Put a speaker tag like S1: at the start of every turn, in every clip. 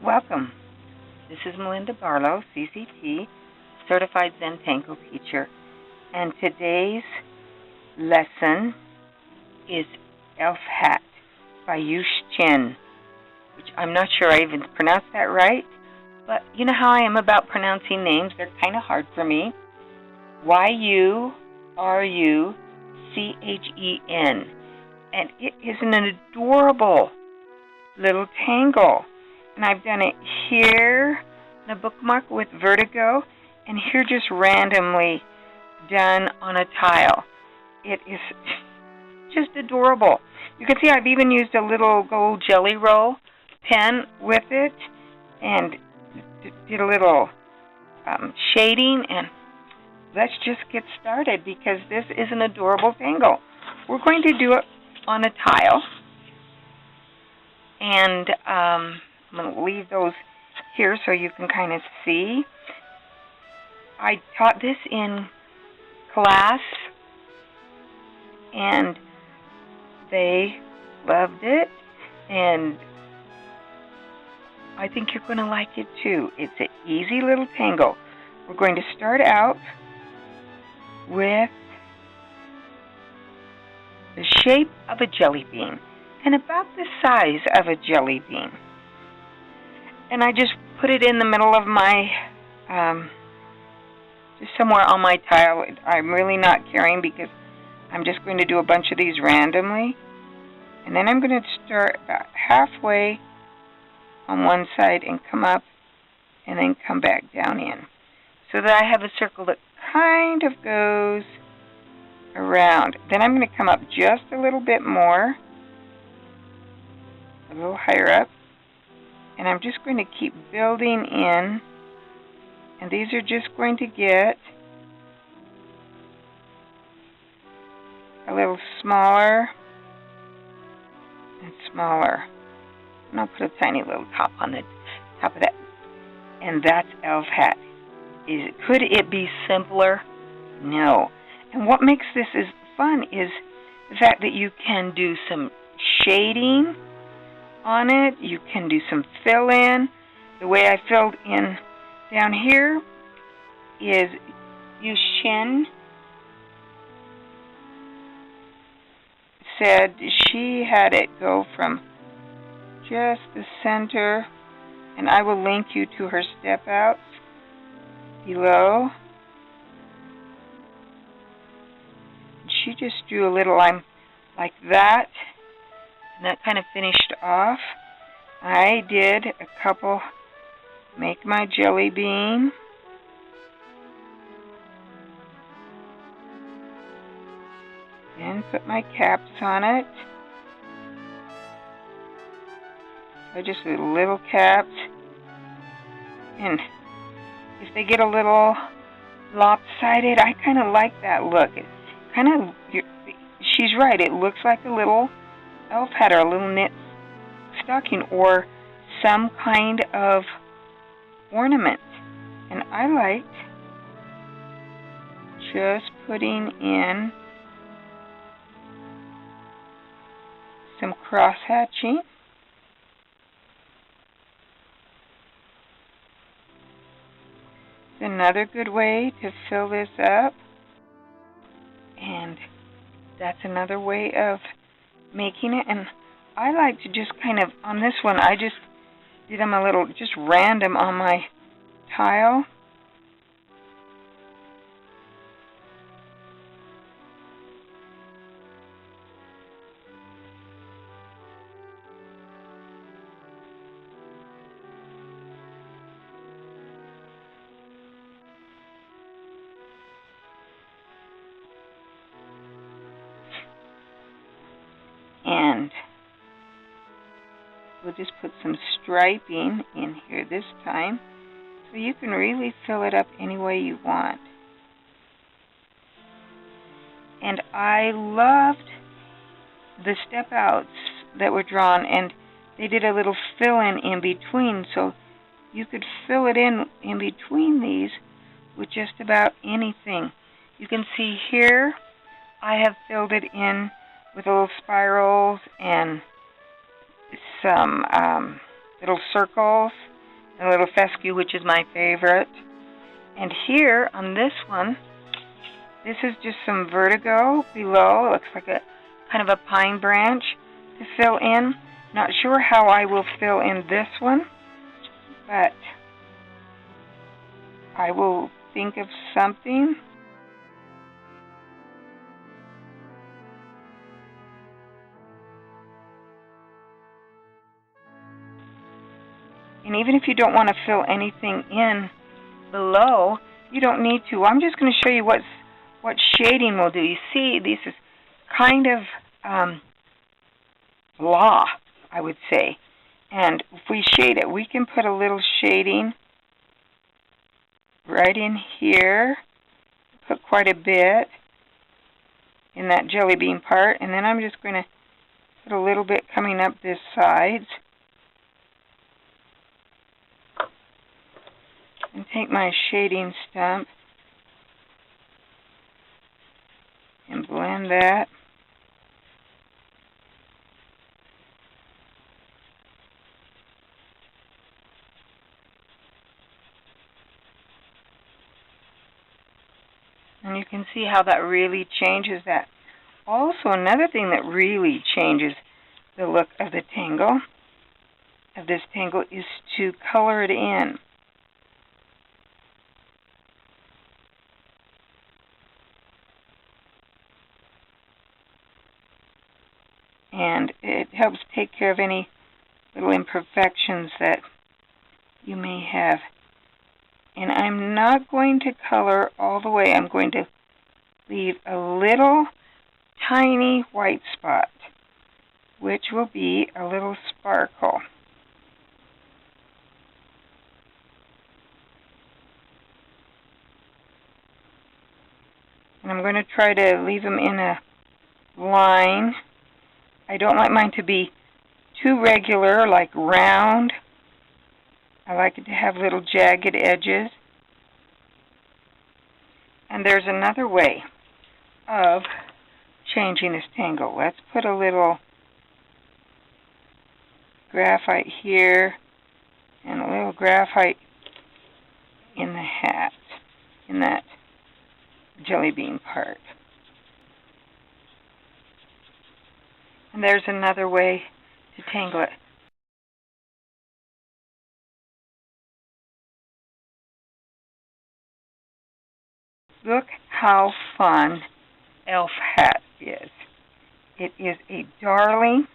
S1: Welcome. This is Melinda Barlow, CCT, Certified Zen Tango Teacher, and today's lesson is Elfhat by YuRu Chin, which I'm not sure I even pronounced that right, but you know how I am about pronouncing names. They're kind of hard for me. YuRu Chin, and it is an adorable little tangle. And I've done it here in a bookmark with Vertigo, and here just randomly done on a tile. It is just adorable. You can see I've even used a little gold jelly roll pen with it, and did a little shading, and let's just get started because this is an adorable tangle. We're going to do it on a tile, and I'm going to leave those here so you can kind of see. I taught this in class, and they loved it, and I think you're going to like it too. It's an easy little tangle. We're going to start out with the shape of a jelly bean and about the size of a jelly bean. And I just put it in the middle of my, just somewhere on my tile. I'm really not caring because I'm just going to do a bunch of these randomly. And then I'm going to start about halfway on one side and come up and then come back down in, so that I have a circle that kind of goes around. Then I'm going to come up just a little bit more, a little higher up, and I'm just going to keep building in, and these are just going to get a little smaller and smaller. And I'll put a tiny little top on the top of that. And that's Elfhat. Could it be simpler? No. And what makes this fun is the fact that you can do some shading on it. You can do some fill-in. The way I filled in down here is YuRu Chin said she had it go from just the center, and I will link you to her step outs below. She just drew a little line like that, and that kind of finished off. I did a couple, make my jelly bean, and put my caps on it. So just little caps, and if they get a little lopsided, I kind of like that look. It kind of, she's right, it looks like a little Elfhat or a little knit stocking or some kind of ornament. And I liked just putting in some cross hatching. It's another good way to fill this up, and that's another way of making it. And I like to just kind of, on this one, I just did them a little, just random on my tile. And we'll just put some striping in here this time, so you can really fill it up any way you want. And I loved the step outs that were drawn, and they did a little fill-in in between, so you could fill it in between these with just about anything. You can see here I have filled it in with little spirals and some little circles, and a little fescue, which is my favorite. And here on this one, this is just some vertigo below. It looks like a kind of a pine branch to fill in. Not sure how I will fill in this one, but I will think of something. And even if you don't want to fill anything in below, you don't need to. I'm just going to show you what shading will do. You see, this is kind of blah, I would say. And if we shade it, we can put a little shading right in here. Put quite a bit in that jelly bean part. And then I'm just going to put a little bit coming up this side. And take my shading stump and blend that. And you can see how that really changes that. Also, another thing that really changes the look of the tangle, of this tangle, is to color it in. And it helps take care of any little imperfections that you may have. And I'm not going to color all the way. I'm going to leave a little tiny white spot, which will be a little sparkle. And I'm going to try to leave them in a line. I don't like mine to be too regular, like round. I like it to have little jagged edges. And there's another way of changing this tangle. Let's put a little graphite here and a little graphite in the hat, in that jelly bean part. And there's another way to tangle it. Look how fun Elfhat is. It is a darling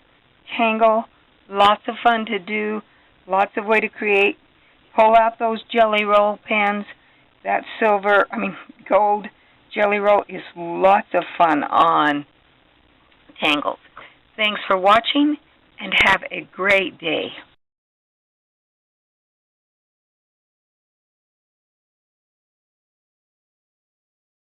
S1: tangle, lots of fun to do, lots of way to create. Pull out those jelly roll pens. That gold jelly roll is lots of fun on tangles. Thanks for watching, and have a great day.